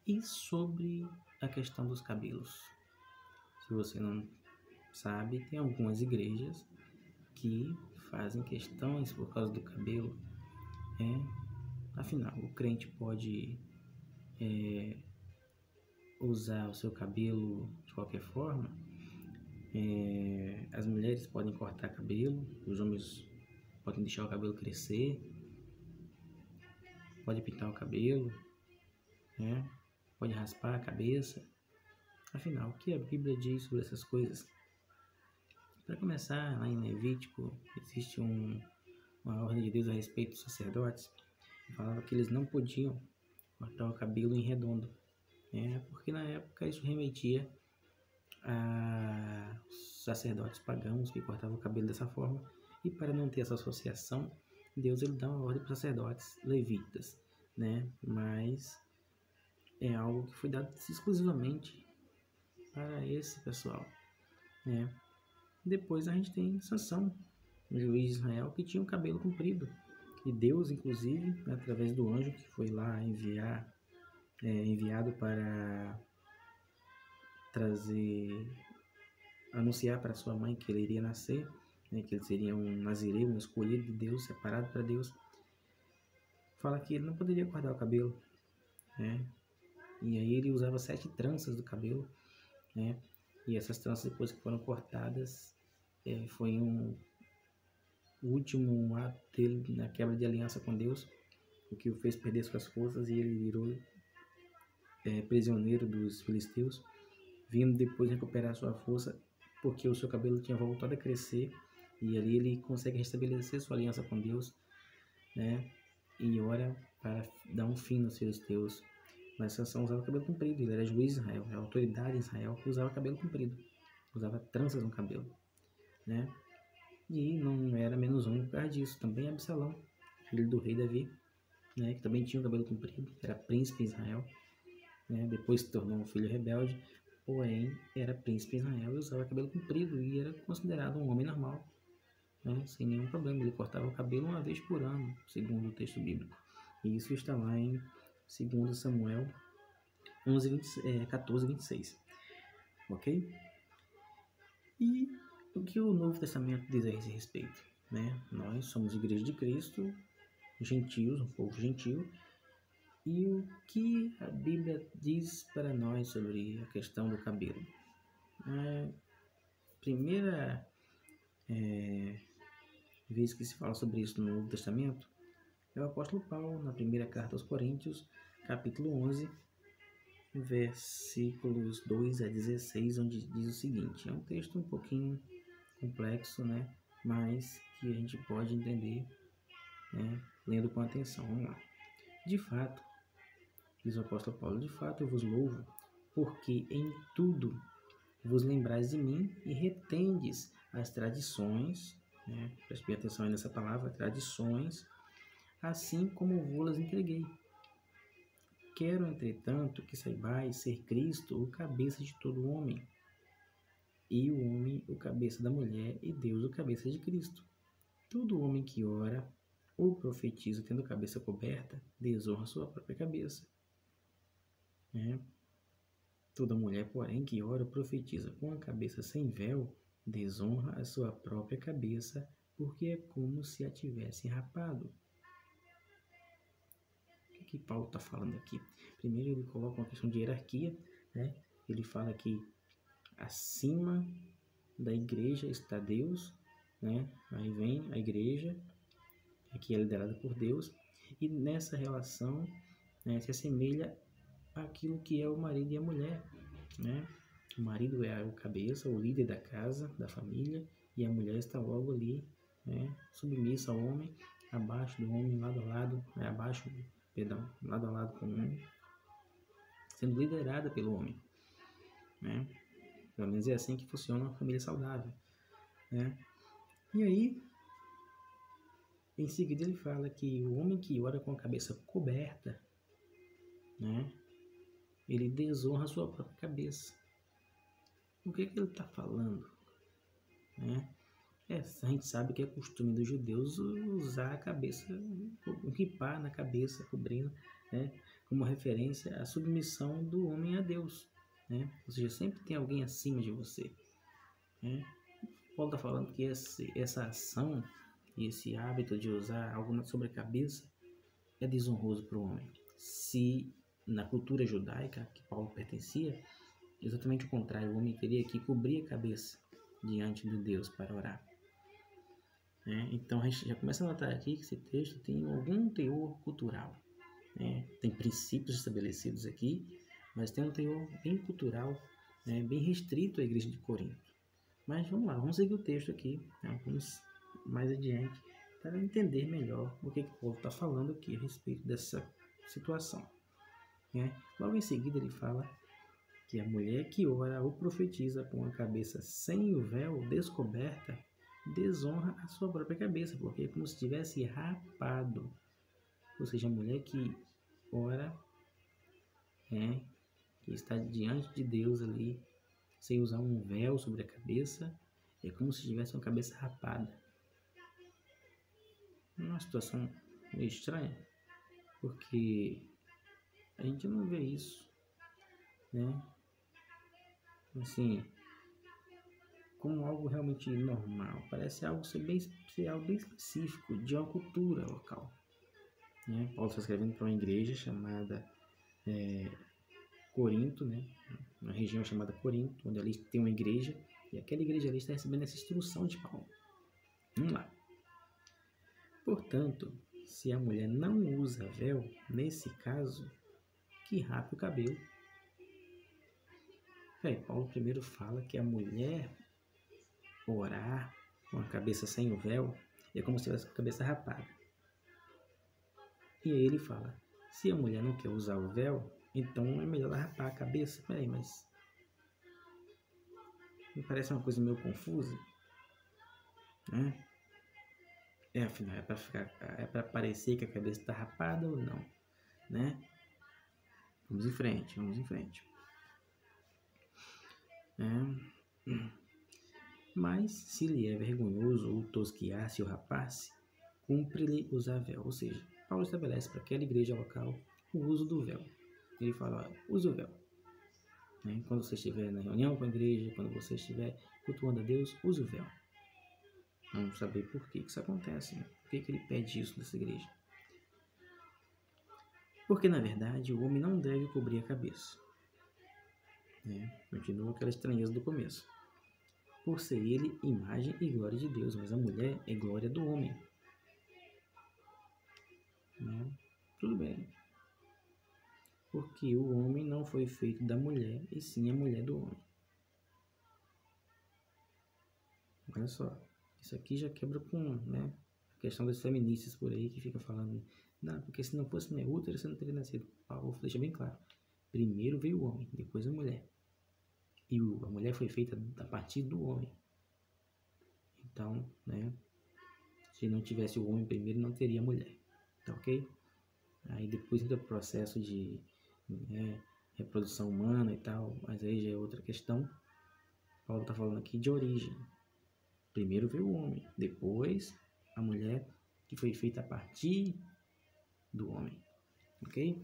E sobre a questão dos cabelos, se você não sabe, tem algumas igrejas que fazem questões por causa do cabelo. Afinal, o crente pode usar o seu cabelo de qualquer forma. As mulheres podem cortar cabelo, os homens podem deixar o cabelo crescer, pode pintar o cabelo, pode raspar a cabeça. Afinal, o que a Bíblia diz sobre essas coisas? Para começar, lá em Levítico, existe uma ordem de Deus a respeito dos sacerdotes, que falava que eles não podiam cortar o cabelo em redondo, porque na época isso remetia a sacerdotes pagãos que cortavam o cabelo dessa forma, e para não ter essa associação, Deus ele dá uma ordem para os sacerdotes levitas, mas é algo que foi dado exclusivamente para esse pessoal. Depois a gente tem Sansão, um juiz de Israel que tinha o cabelo comprido, e Deus, inclusive, através do anjo que foi lá enviado para anunciar para sua mãe que ele iria nascer, que ele seria um nazireu, um escolhido de Deus, separado para Deus, fala que ele não poderia cortar o cabelo, e aí ele usava 7 tranças do cabelo, e essas tranças, depois que foram cortadas, foi o último ato dele na quebra de aliança com Deus, o que o fez perder suas forças, e ele virou prisioneiro dos filisteus, vindo depois recuperar sua força, porque o seu cabelo tinha voltado a crescer, e ali ele consegue restabelecer sua aliança com Deus, e ora para dar um fim nos filisteus. Mas Sansão usava cabelo comprido, ele era juiz de Israel, era autoridade em Israel que usava cabelo comprido, usava tranças no cabelo, E não era menos um por causa disso. Também Absalão, filho do rei Davi, que também tinha o cabelo comprido, era príncipe em Israel, depois se tornou um filho rebelde, porém era príncipe em Israel e usava cabelo comprido e era considerado um homem normal, sem nenhum problema. Ele cortava o cabelo uma vez por ano, segundo o texto bíblico. E isso está lá em 2 Samuel 14:26. Ok? E o que o Novo Testamento diz a esse respeito? Nós somos Igreja de Cristo, gentios, um povo gentil, e o que a Bíblia diz para nós sobre a questão do cabelo? A primeira vez que se fala sobre isso no Novo Testamento é o apóstolo Paulo, na primeira carta aos Coríntios, capítulo 11, versículos 2 a 16, onde diz o seguinte. É um texto um pouquinho complexo, mas que a gente pode entender, lendo com atenção. Vamos lá. De fato, diz o apóstolo Paulo, de fato eu vos louvo, porque em tudo vos lembrais de mim e retendes as tradições, preste bem atenção aí nessa palavra, tradições, assim como vos-las entreguei. Quero, entretanto, que saibais ser Cristo o cabeça de todo homem, e o homem o cabeça da mulher, e Deus o cabeça de Cristo. Todo homem que ora ou profetiza tendo a cabeça coberta, desonra sua própria cabeça. Toda mulher, porém, que ora ou profetiza com a cabeça sem véu, desonra a sua própria cabeça, porque é como se a tivesse rapado. O que Paulo está falando aqui? Primeiro ele coloca uma questão de hierarquia, Ele fala que acima da igreja está Deus, Aí vem a igreja, que é liderada por Deus, e nessa relação se assemelha àquilo que é o marido e a mulher, O marido é o cabeça, o líder da casa, da família, e a mulher está logo ali, submissa ao homem, abaixo do homem, lado a lado, lado a lado com o homem, sendo liderada pelo homem, Pelo menos é assim que funciona uma família saudável, E aí, em seguida ele fala que o homem que ora com a cabeça coberta, ele desonra a sua própria cabeça. O que ele está falando? A gente sabe que é costume dos judeus usar a cabeça, o kippah na cabeça, cobrindo, né, como referência à submissão do homem a Deus, né? Ou seja, sempre tem alguém acima de você, né? Paulo está falando que essa ação e esse hábito de usar algo sobre a cabeça é desonroso para o homem. Se na cultura judaica que Paulo pertencia, exatamente o contrário, o homem teria que cobrir a cabeça diante de Deus para orar. Então a gente já começa a notar aqui que esse texto tem algum teor cultural, né? Tem princípios estabelecidos aqui, mas tem um teor bem cultural, né? Bem restrito à igreja de Corinto. Mas vamos lá, vamos seguir o texto aqui, né? Vamos mais adiante para entender melhor o que Paulo está falando aqui a respeito dessa situação, né? Logo em seguida ele fala que a mulher que ora ou profetiza com a cabeça sem o véu descoberta desonra a sua própria cabeça, porque é como se tivesse rapado. Ou seja, a mulher que ora, que está diante de Deus ali, sem usar um véu sobre a cabeça, é como se tivesse uma cabeça rapada. Uma situação meio estranha, porque a gente não vê isso, né? Assim, como algo realmente normal. Parece algo ser algo bem específico de uma cultura local, né? Paulo está escrevendo para uma igreja chamada Corinto, né? Uma região chamada Corinto, onde ali tem uma igreja, e aquela igreja ali está recebendo essa instrução de Paulo. Vamos lá. Portanto, se a mulher não usa véu, nesse caso, que rape o cabelo. Paulo primeiro fala que a mulher orar com a cabeça sem o véu é como se tivesse com a cabeça rapada. E aí ele fala, se a mulher não quer usar o véu, então é melhor ela rapar a cabeça. Peraí, mas me parece uma coisa meio confusa, né? Afinal, é para parecer que a cabeça está rapada ou não, né? Vamos em frente. Mas se lhe é vergonhoso ou tosquiar-se ou rapar-se, cumpre-lhe usar véu. Ou seja, Paulo estabelece para aquela igreja local o uso do véu. Ele fala, use o véu. Quando você estiver na reunião com a igreja, quando você estiver cultuando a Deus, use o véu. Vamos saber por que isso acontece, né? Por que ele pede isso dessa igreja? Porque, na verdade, o homem não deve cobrir a cabeça. Continua aquela estranheza do começo. Por ser ele imagem e glória de Deus, mas a mulher é glória do homem. Tudo bem. Porque o homem não foi feito da mulher, e sim a mulher do homem. Olha só, isso aqui já quebra com a questão das feministas por aí que fica falando, não, porque se não fosse meu útero, você não teria nascido. Paulo deixa bem claro. Primeiro veio o homem, depois a mulher. E a mulher foi feita a partir do homem. Então, se não tivesse o homem primeiro, não teria a mulher. Tá ok? Aí depois entra o processo de reprodução humana e tal, mas aí já é outra questão. Paulo está falando aqui de origem. Primeiro veio o homem, depois a mulher, que foi feita a partir do homem. Ok?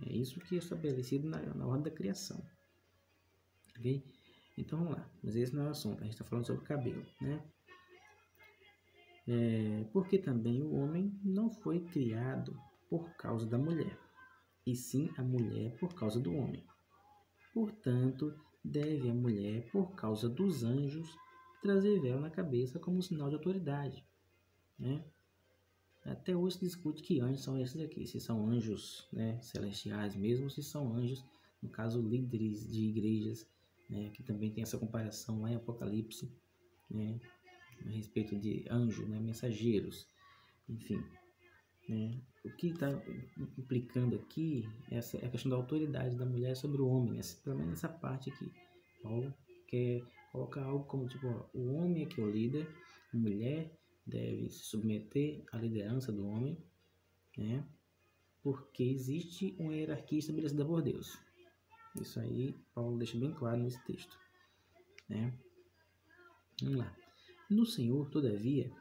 É isso que é estabelecido na ordem da criação. Ok? Então vamos lá, mas esse não é o assunto, a gente está falando sobre o cabelo, né? Porque também o homem não foi criado por causa da mulher, e sim a mulher por causa do homem. Portanto, deve a mulher, por causa dos anjos, trazer véu na cabeça como sinal de autoridade, né? Até hoje se discute que anjos são esses aqui, se são anjos celestiais mesmo, se são anjos, no caso, líderes de igrejas, que também tem essa comparação lá em Apocalipse, a respeito de anjos, mensageiros, enfim. O que está implicando aqui é a questão da autoridade da mulher sobre o homem, pelo menos essa parte aqui. Paulo quer colocar algo como tipo, o homem é que é o líder, a mulher deve se submeter à liderança do homem, porque existe uma hierarquia estabelecida por Deus. Isso aí Paulo deixa bem claro nesse texto. Vamos lá. No Senhor, todavia,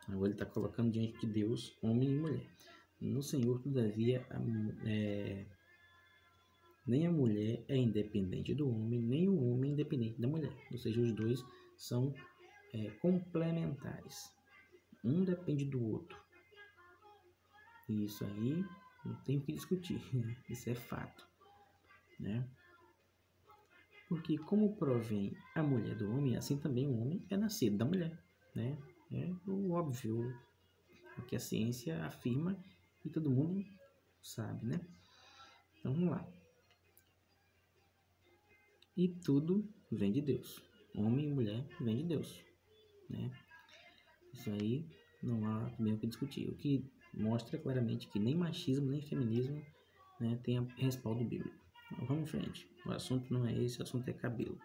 agora ele está colocando diante de Deus homem e mulher. No Senhor, todavia, nem a mulher é independente do homem, nem o homem é independente da mulher. Ou seja, os dois são complementares. Um depende do outro. E isso aí não tem o que discutir. Né? Isso é fato. Né? Porque como provém a mulher do homem, assim também o homem é nascido da mulher. Né? É o óbvio, o que a ciência afirma e todo mundo sabe. Né? Então vamos lá. E tudo vem de Deus. Homem e mulher vem de Deus. Né? Isso aí não há mesmo que discutir. O que mostra claramente que nem machismo nem feminismo, né, tem respaldo bíblico. Então, vamos em frente. O assunto não é esse, o assunto é cabelo.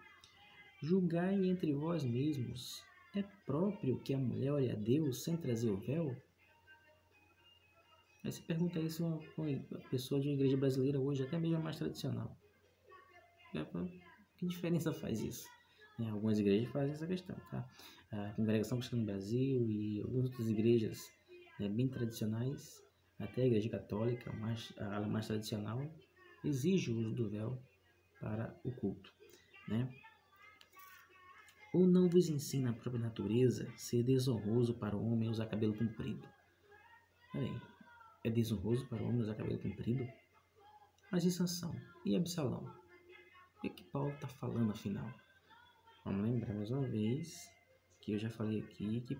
Julgai entre vós mesmos. É próprio que a mulher olhe a Deus sem trazer o véu? Aí você pergunta isso a uma pessoa de uma igreja brasileira hoje, até mesmo a mais tradicional. Que diferença faz isso? Algumas igrejas fazem essa questão, tá? A Congregação Cristã no Brasil e algumas outras igrejas bem tradicionais, até a Igreja Católica, a mais tradicional, exige o uso do véu para o culto, né? Ou não vos ensina a própria natureza ser desonroso para o homem usar cabelo comprido? Peraí, é desonroso para o homem usar cabelo comprido? Mas e Sansão? E Absalão? O que Paulo está falando afinal? Vamos lembrar mais uma vez que eu já falei aqui que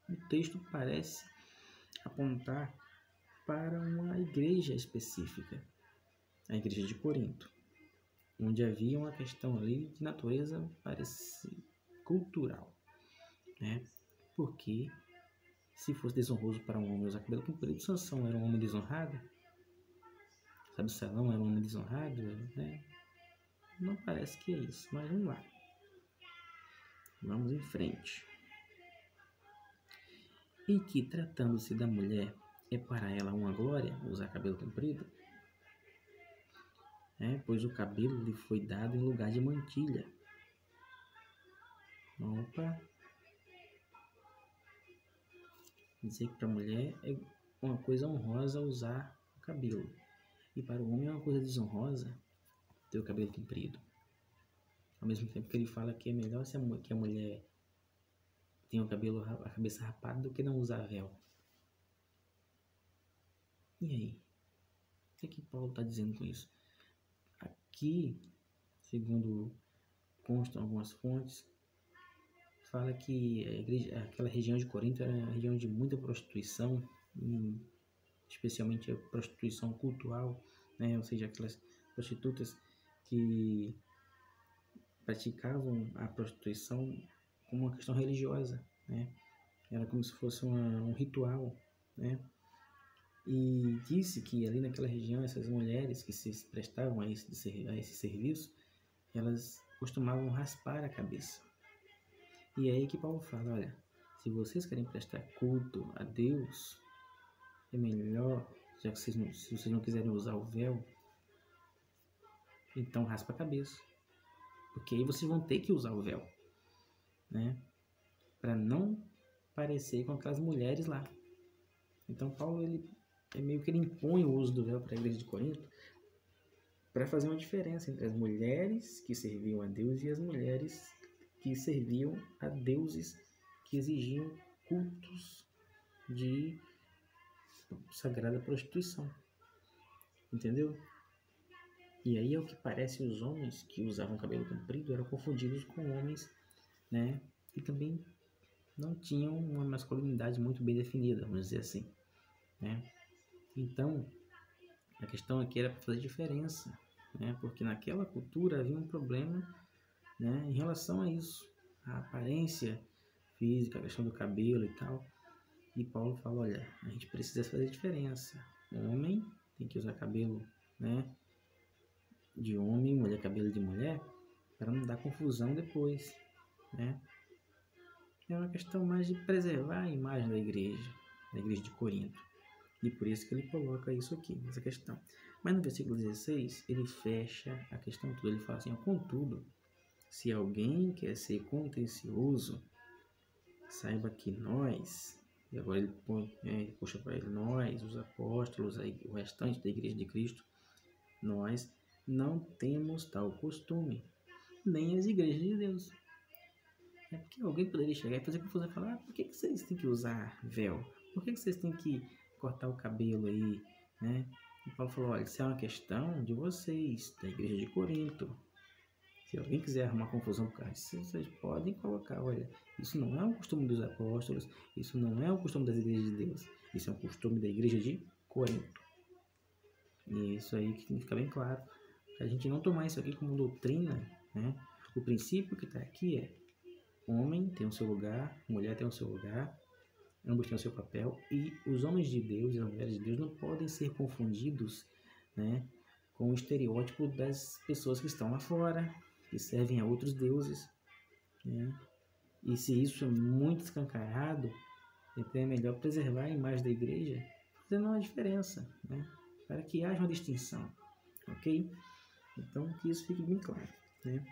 o texto parece apontar para uma igreja específica, a igreja de Corinto, onde havia uma questão ali de natureza cultural, né? Porque se fosse desonroso para um homem usar cabelo comprido, Sansão era um homem desonrado? Absalão era um homem desonrado? Né? Não parece que é isso, mas vamos lá. Vamos em frente. E que, tratando-se da mulher, é para ela uma glória usar cabelo comprido? Pois o cabelo lhe foi dado em lugar de mantilha. Opa! Dizer que para a mulher é uma coisa honrosa usar o cabelo. E para o homem é uma coisa desonrosa ter o cabelo comprido. Ao mesmo tempo que ele fala que é melhor que a mulher tenha a cabeça rapada do que não usar véu. E aí? O que Paulo está dizendo com isso? Aqui, segundo constam algumas fontes, fala que aquela região de Corinto era uma região de muita prostituição, especialmente a prostituição cultural, né? Ou seja, aquelas prostitutas que praticavam a prostituição como uma questão religiosa, né? Era como se fosse um ritual, né? E disse que ali naquela região, essas mulheres que se prestavam a esse serviço, elas costumavam raspar a cabeça. E é aí que Paulo fala, olha, se vocês querem prestar culto a Deus, é melhor, já que se vocês não quiserem usar o véu, então raspa a cabeça. Porque aí vocês vão ter que usar o véu, né? Para não parecer com aquelas mulheres lá. Então Paulo, ele impõe o uso do véu para a igreja de Corinto para fazer uma diferença entre as mulheres que serviam a Deus e as mulheres que serviam a deuses que exigiam cultos de sagrada prostituição. Entendeu? E aí, ao que parece, os homens que usavam cabelo comprido eram confundidos com homens, né, que também não tinham uma masculinidade muito bem definida, vamos dizer assim, né? Então, a questão aqui era para fazer diferença, né? Porque naquela cultura havia um problema, né, em relação a isso, a aparência física, a questão do cabelo e tal. E Paulo fala, olha, a gente precisa fazer diferença. O homem tem que usar cabelo, né, de homem, mulher cabelo de mulher, para não dar confusão depois, né? É uma questão mais de preservar a imagem da igreja de Corinto. E por isso que ele coloca isso aqui, essa questão. Mas no versículo 16, ele fecha a questão toda. Ele fala assim, contudo, se alguém quer ser contencioso, saiba que nós, e agora ele puxa para ele, nós, os apóstolos, o restante da Igreja de Cristo, nós não temos tal costume, nem as igrejas de Deus. É porque alguém poderia chegar e fazer confusão e falar, por que vocês têm que usar véu? Por que vocês têm que cortar o cabelo aí, né? E Paulo falou, olha, isso é uma questão de vocês, da Igreja de Corinto. Se alguém quiser arrumar confusão por causa disso, vocês podem colocar, olha, isso não é um costume dos apóstolos, isso não é um costume das igrejas de Deus, isso é um costume da Igreja de Corinto. E isso aí que tem que ficar bem claro, para a gente não tomar isso aqui como doutrina, né? O princípio que está aqui é, homem tem o seu lugar, mulher tem o seu lugar, ambos têm o seu papel, e os homens de Deus e as mulheres de Deus não podem ser confundidos, né, com o estereótipo das pessoas que estão lá fora, que servem a outros deuses, né? E se isso é muito escancarado, então é melhor preservar a imagem da igreja, fazendo uma diferença, né, para que haja uma distinção, ok? Então que isso fique bem claro, né?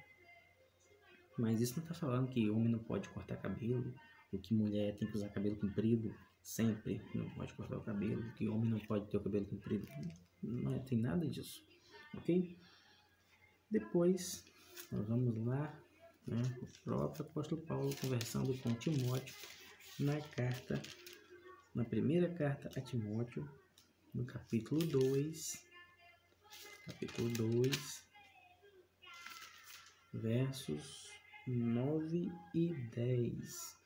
Mas isso não está falando que homem não pode cortar cabelo, ou que mulher tem que usar cabelo comprido sempre, não pode cortar o cabelo, que homem não pode ter o cabelo comprido. Não tem nada disso, ok? Depois, nós vamos lá, né, o próprio apóstolo Paulo conversando com Timóteo na primeira carta a Timóteo, no capítulo 2, versos 9 e 10.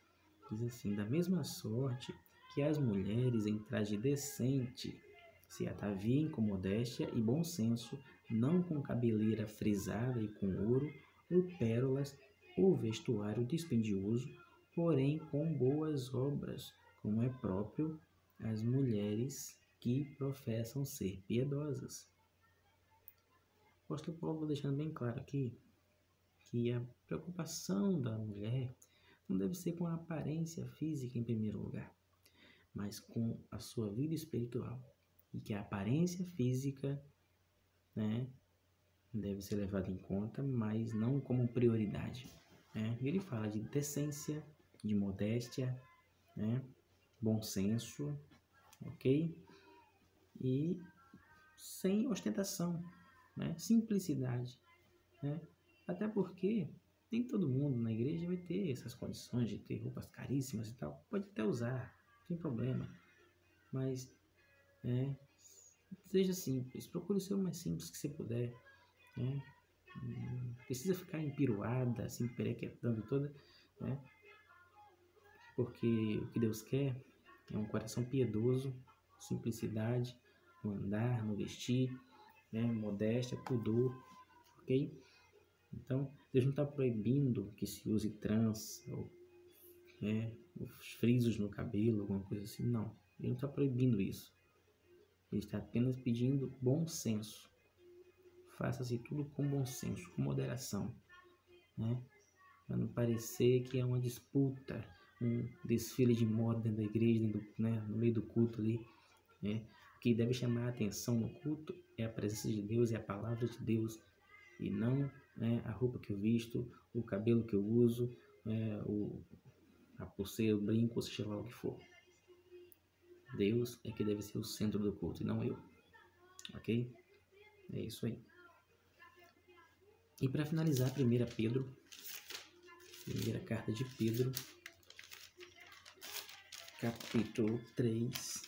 Diz assim, da mesma sorte que as mulheres em traje decente se ataviem com modéstia e bom senso, não com cabeleira frisada e com ouro ou pérolas ou vestuário dispendioso, porém com boas obras, como é próprio às mulheres que professam ser piedosas. O apóstolo Paulo está deixando bem claro aqui que a preocupação da mulher não deve ser com a aparência física em primeiro lugar, mas com a sua vida espiritual. E que a aparência física, né, deve ser levada em conta, mas não como prioridade, né? Ele fala de decência, de modéstia, né, bom senso, ok? E sem ostentação, né, simplicidade, né? Até porque nem todo mundo na igreja vai ter essas condições de ter roupas caríssimas e tal. Pode até usar, sem problema. Mas, seja simples. Procure ser o mais simples que você puder. Né? Não precisa ficar empiruada, assim, perequetando toda. Né? Porque o que Deus quer é um coração piedoso, simplicidade, no andar, no vestir, né? Modéstia, pudor. Ok? Então, Deus não está proibindo que se use trans ou os frisos no cabelo, alguma coisa assim. Não, Ele não está proibindo isso. Ele está apenas pedindo bom senso. Faça-se tudo com bom senso, com moderação, né? Para não parecer que é uma disputa, um desfile de moda dentro da igreja, no meio do culto ali, né? O que deve chamar a atenção no culto é a presença de Deus, é a palavra de Deus, e não, né, a roupa que eu visto, o cabelo que eu uso, a pulseira, o brinco, ou seja lá o que for. Deus é que deve ser o centro do culto e não eu. Ok? É isso aí. E para finalizar, primeira carta de Pedro, capítulo 3,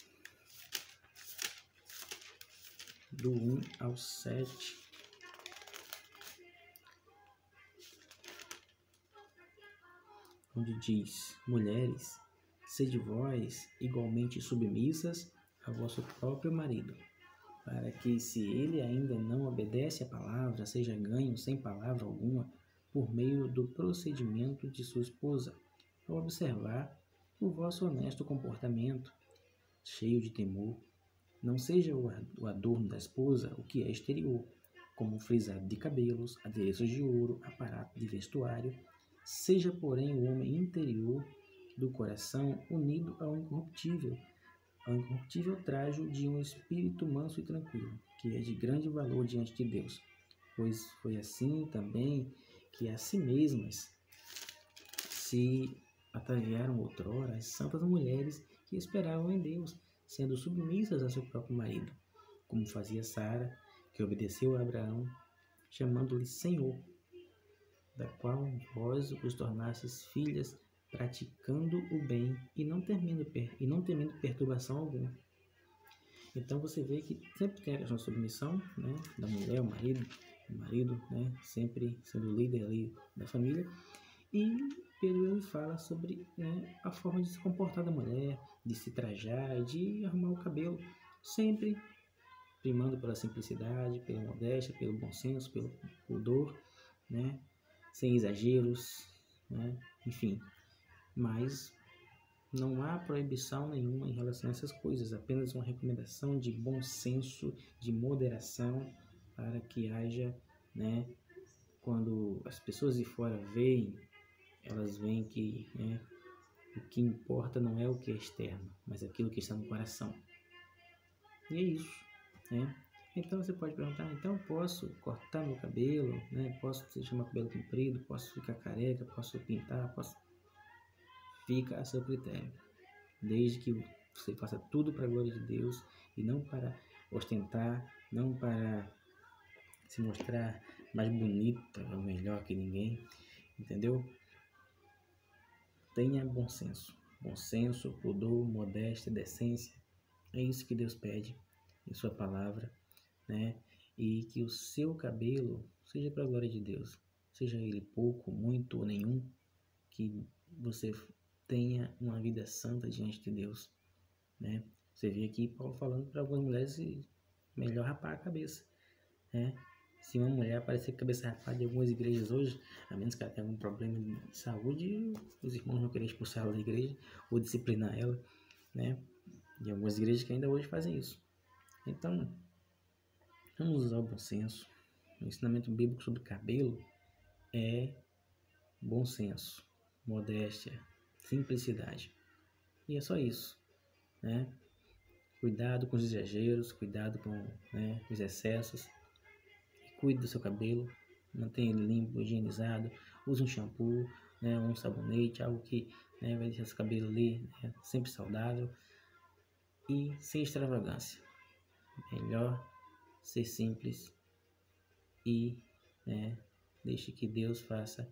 do 1 ao 7. Onde diz: mulheres, sede vós igualmente submissas a vosso próprio marido, para que, se ele ainda não obedece à palavra, seja ganho sem palavra alguma por meio do procedimento de sua esposa, ao observar o vosso honesto comportamento, cheio de temor. Não seja o adorno da esposa o que é exterior, como frisado de cabelos, adereços de ouro, aparato de vestuário. Seja, porém, o homem interior do coração unido ao incorruptível trajo de um espírito manso e tranquilo, que é de grande valor diante de Deus. Pois foi assim também que a si mesmas se ataviaram outrora as santas mulheres que esperavam em Deus, sendo submissas a seu próprio marido, como fazia Sara, que obedeceu a Abraão, chamando-lhe Senhor, da qual vós os tornastes filhas, praticando o bem e não temendo perturbação alguma. Então você vê que sempre tem a questão de submissão, né, da mulher, o marido, né, sempre sendo o líder ali da família. E Pedro ele fala sobre, né, a forma de se comportar da mulher, de se trajar, de arrumar o cabelo, sempre primando pela simplicidade, pela modéstia, pelo bom senso, pelo pudor, né, sem exageros, né, enfim. Mas não há proibição nenhuma em relação a essas coisas, apenas uma recomendação de bom senso, de moderação, para que haja, né, quando as pessoas de fora veem, elas veem que, né, o que importa não é o que é externo, mas aquilo que está no coração. E é isso, né? Então você pode perguntar, então posso cortar meu cabelo, né? Posso deixar meu cabelo comprido, posso ficar careca, posso pintar, posso... Fica a seu critério, desde que você faça tudo para a glória de Deus e não para ostentar, não para se mostrar mais bonita ou melhor que ninguém, entendeu? Tenha bom senso, pudor, modéstia, decência. É isso que Deus pede em sua palavra, né? E que o seu cabelo seja para a glória de Deus, seja ele pouco, muito ou nenhum, que você tenha uma vida santa diante de Deus, né? Você vê aqui Paulo falando para algumas mulheres melhor rapar a cabeça, né? Se uma mulher aparecer com a cabeça rapada em algumas igrejas hoje, a menos que ela tenha algum problema de saúde, os irmãos vão querer expulsar ela da igreja ou disciplinar ela, né? E algumas igrejas que ainda hoje fazem isso. Então, vamos usar o bom senso. O ensinamento bíblico sobre cabelo é bom senso, modéstia, simplicidade. E é só isso, né? Cuidado com os exageros, cuidado com, né, os excessos. Cuide do seu cabelo, mantenha ele limpo, higienizado. Use um shampoo, né, um sabonete, algo que, né, vai deixar seu cabelo ali, né, sempre saudável e sem extravagância. Melhor ser simples e, né, deixe que Deus faça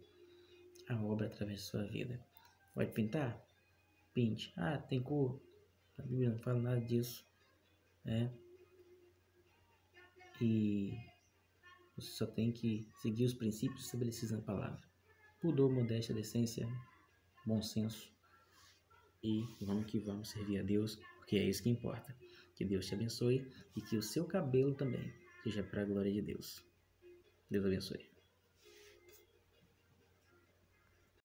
a obra através de sua vida. Pode pintar? Pinte. Ah, tem cor? A Bíblia não fala nada disso, né? E você só tem que seguir os princípios estabelecidos na palavra. Pudor, modéstia, decência, bom senso. E vamos que vamos servir a Deus, porque é isso que importa. Que Deus te abençoe e que o seu cabelo também seja para a glória de Deus. Deus abençoe.